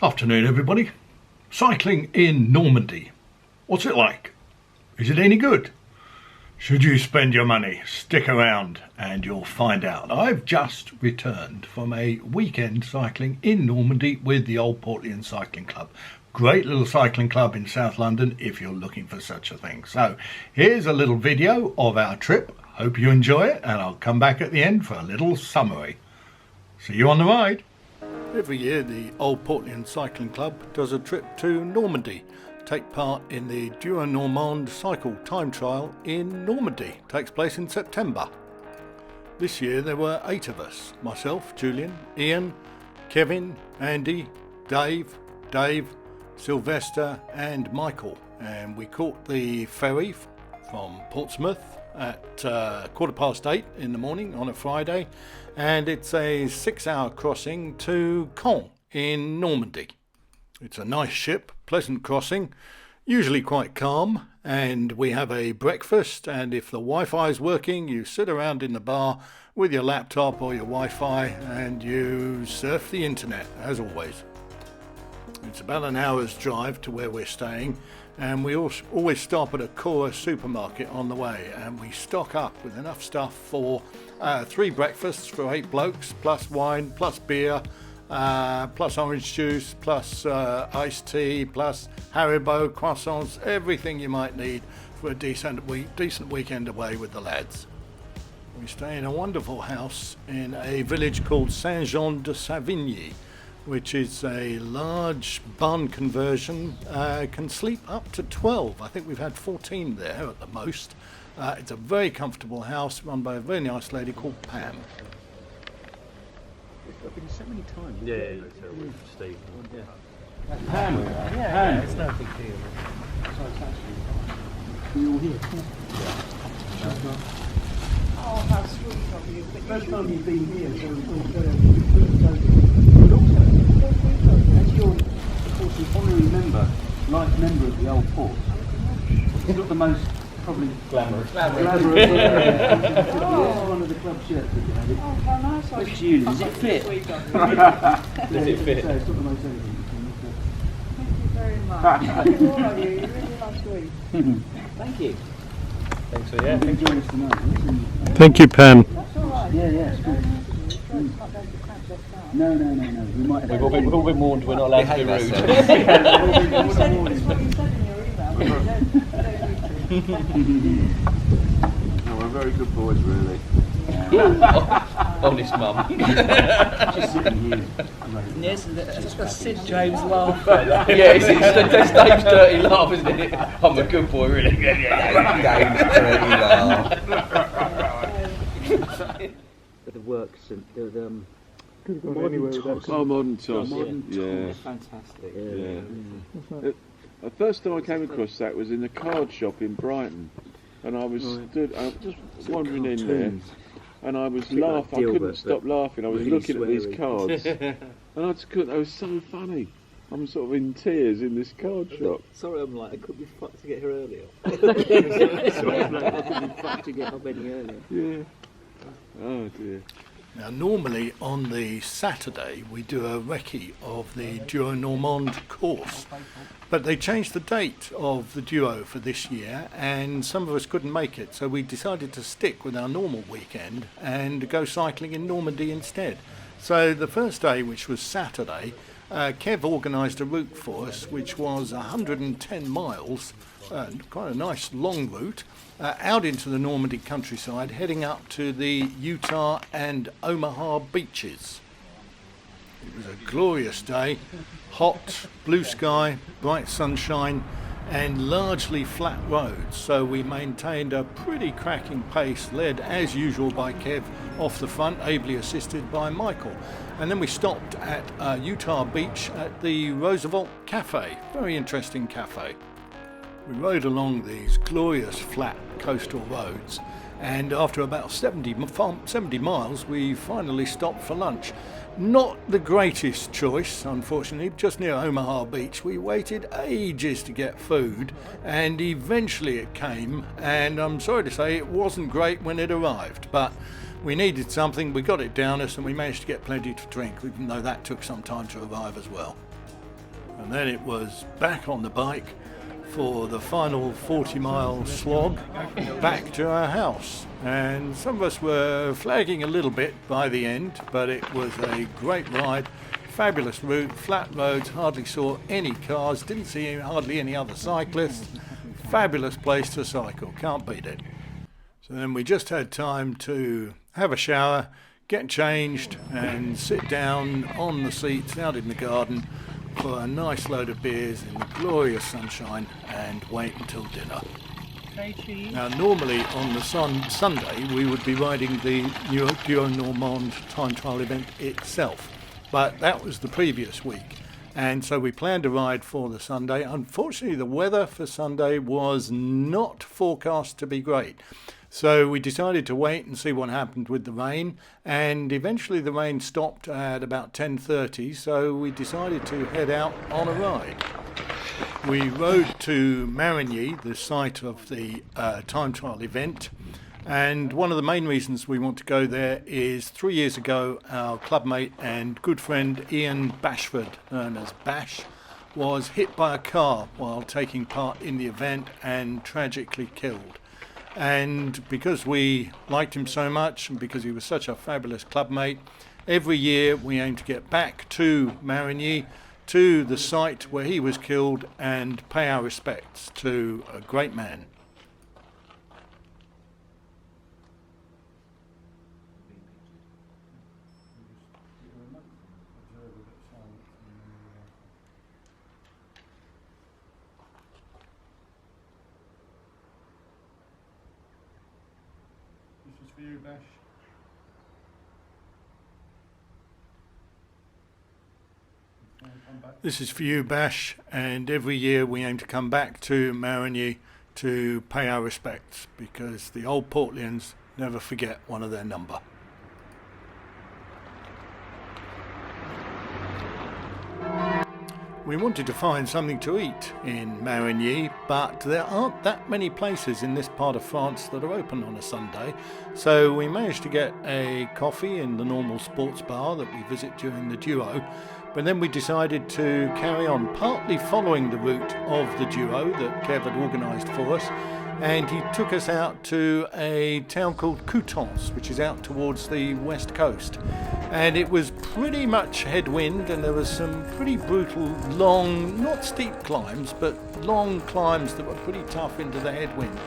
Afternoon everybody. Cycling in Normandy. What's it like? Is it any good? Should you spend your money? Stick around and you'll find out. I've just returned from a weekend cycling in Normandy with the Old Portlians Cycling Club. Great little cycling club in South London if you're looking for such a thing. So here's a little video of our trip. Hope you enjoy it, and I'll come back at the end for a little summary. See you on the ride. Every year the Old Portlians Cycling Club does a trip to Normandy. Take part in the Duo Normand cycle time trial in Normandy. Takes place in September. This year there were 8 of us. Myself, Julian, Ian, Kevin, Andy, Dave, Sylvester and Michael. And we caught the ferry from Portsmouth at 8:15 in the morning on a Friday, and it's a 6-hour crossing to Caen in Normandy. It's a nice ship, pleasant crossing, usually quite calm, and we have a breakfast, and if the Wi-Fi is working, you sit around in the bar with your laptop or your Wi-Fi and you surf the internet, as always. It's about an hour's drive to where we're staying, and we always stop at a Cora supermarket on the way, and we stock up with enough stuff for 3 breakfasts for 8 blokes, plus wine, plus beer, plus orange juice, plus iced tea, plus Haribo, croissants, everything you might need for a decent weekend away with the lads. We stay in a wonderful house in a village called Saint-Jean-de-Savigny, which is a large barn conversion, can sleep up to 12. I think we've had 14 there at the most. It's a very comfortable house run by a very nice lady called Pam. I've been so many times. Yeah, Steve. Yeah. Pam. Yeah, it's no big deal. So it's actually, we're all here. Yeah. Oh, how sweet of you. First time you've been here, so but also, as you're, of course, an honorary member, life member of the Old Port, it's not the most, probably, Glamorous. One of the club shirts that you have. Oh, how nice of Which you. you, does it fit? Does it fit? So it's not the most anything. Thank you very much. All of you, you really are sweet. Thank you. Thanks for that. Enjoy this tonight. Thank you, Pam. That's all right. Yeah, it's good. It's not going to crash us down. No. We might have We've all been warned we're not allowed to be rude. You said it, it's what you said in your email. You don't need to. No, we're very good boys, really. Honest mum. just sitting here. Yes, that's what Sid James laughed. Yeah, it's Dave's dirty laugh, isn't it? I'm a good boy, really. Dave's dirty laugh. The works and the Could have gone anywhere with that. Oh, modern toss. Yeah. fantastic. Yeah. The first time I came across that was in a card shop in Brighton, and I was just wandering in there, and I was laughing. I couldn't stop laughing. I was really looking at these cards, and I just couldn't. They were so funny. I'm sort of in tears in this card shop. Sorry, I'm like, I could be fucked to get here earlier. I could be fucked to get up any earlier. Yeah. Oh dear. Now normally on the Saturday we do a recce of the Duo Normand course, but they changed the date of the Duo for this year and some of us couldn't make it, so we decided to stick with our normal weekend and go cycling in Normandy instead. So the first day, which was Saturday, Kev organised a route for us which was 110 miles, quite a nice long route, out into the Normandy countryside, heading up to the Utah and Omaha beaches. It was a glorious day, hot, blue sky, bright sunshine, and largely flat roads, so we maintained a pretty cracking pace, led as usual by Kev off the front, ably assisted by Michael. And then we stopped at Utah Beach at the Roosevelt Cafe, very interesting cafe. We rode along these glorious flat coastal roads, and after about 70 miles we finally stopped for lunch. Not the greatest choice, unfortunately. Just near Omaha Beach we waited ages to get food, and eventually it came, and I'm sorry to say it wasn't great when it arrived, but we needed something, we got it down us, and we managed to get plenty to drink, even though that took some time to arrive as well. And then it was back on the bike for the final 40-mile slog back to our house. And some of us were flagging a little bit by the end, but it was a great ride, fabulous route, flat roads, hardly saw any cars, didn't see hardly any other cyclists. Fabulous place to cycle, can't beat it. So then we just had time to have a shower, get changed and sit down on the seats out in the garden for a nice load of beers in the glorious sunshine and wait until dinner. Now normally on the Sunday we would be riding the Duo Normand time trial event itself, but that was the previous week, and so we planned a ride for the Sunday. Unfortunately the weather for Sunday was not forecast to be great, so we decided to wait and see what happened with the rain, and eventually the rain stopped at about 10:30, so we decided to head out on a ride. We rode to Marigny, the site of the time trial event, and one of the main reasons we want to go there is 3 years ago our clubmate and good friend Ian Bashford, known as Bash, was hit by a car while taking part in the event and tragically killed. And because we liked him so much and because he was such a fabulous clubmate, every year we aim to get back to Marigny, to the site where he was killed, and pay our respects to a great man. This is for you, Bash. This is for you, Bash, and every year we aim to come back to Marigny to pay our respects, because the Old Portlians never forget one of their number. We wanted to find something to eat in Marigny, but there aren't that many places in this part of France that are open on a Sunday, so we managed to get a coffee in the normal sports bar that we visit during the Duo, but then we decided to carry on, partly following the route of the Duo that Kev had organised for us, and he took us out to a town called Coutances, which is out towards the west coast. And it was pretty much headwind, and there was some pretty brutal, long, not steep climbs, but long climbs that were pretty tough into the headwind.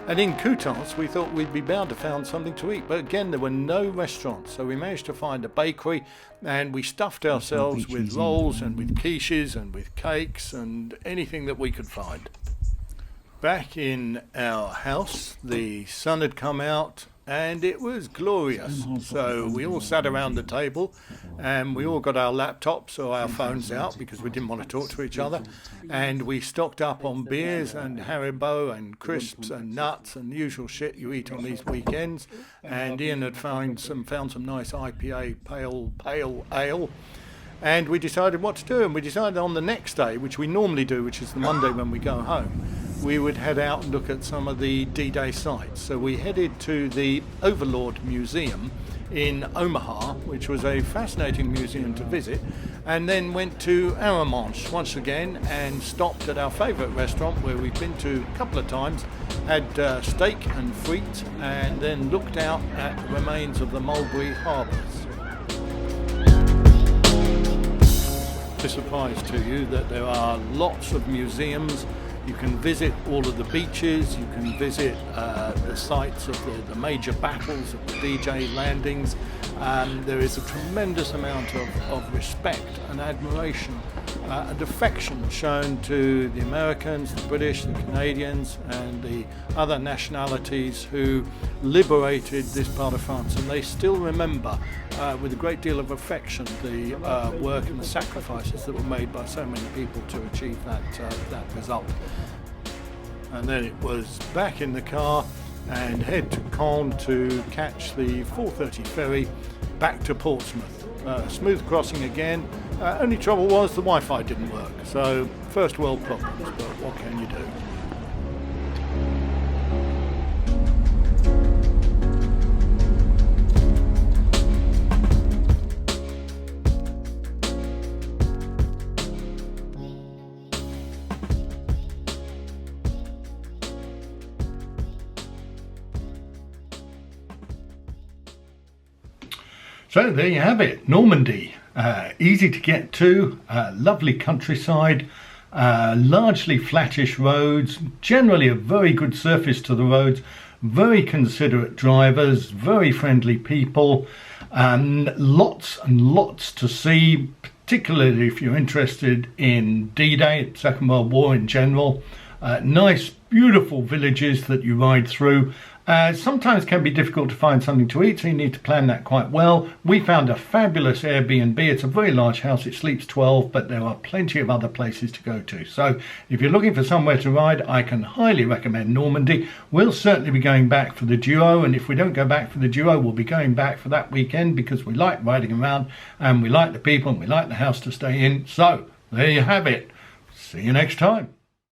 And in Coutances we thought we'd be bound to find something to eat, but again there were no restaurants, so we managed to find a bakery, and we stuffed ourselves with rolls and with quiches and with cakes and anything that we could find. Back in our house, the sun had come out and it was glorious. So we all sat around the table and we all got our laptops or our phones out because we didn't want to talk to each other, and we stocked up on beers and Haribo and crisps and nuts and the usual shit you eat on these weekends. And Ian had found some nice IPA pale ale. And we decided what to do, and we decided on the next day, which we normally do, which is the Monday when we go home, we would head out and look at some of the D-Day sites. So we headed to the Overlord Museum in Omaha, which was a fascinating museum to visit, and then went to Aramanche once again and stopped at our favourite restaurant where we've been to a couple of times, had steak and frites, and then looked out at the remains of the Mulberry Harbours. A surprise to you that there are lots of museums. You can visit all of the beaches, you can visit the sites of the major battles, of the DJ landings. There is a tremendous amount of respect and admiration and affection shown to the Americans, the British, the Canadians and the other nationalities who liberated this part of France, and they still remember with a great deal of affection the work and the sacrifices that were made by so many people to achieve that result. And then it was back in the car and head to Caen to catch the 4:30 ferry back to Portsmouth. Smooth crossing again. Only trouble was the Wi-Fi didn't work, so first world problems, but what can you do? So there you have it, Normandy. Easy to get to, lovely countryside, largely flattish roads, generally a very good surface to the roads, very considerate drivers, very friendly people, and lots to see, particularly if you're interested in D-Day, Second World War in general. Nice, beautiful villages that you ride through. Sometimes can be difficult to find something to eat, so you need to plan that quite well. We found a fabulous Airbnb. It's a very large house. It sleeps 12, but there are plenty of other places to go to. So if you're looking for somewhere to ride, I can highly recommend Normandy. We'll certainly be going back for the Duo, and if we don't go back for the Duo, we'll be going back for that weekend because we like riding around and we like the people and we like the house to stay in. So there you have it. See you next time.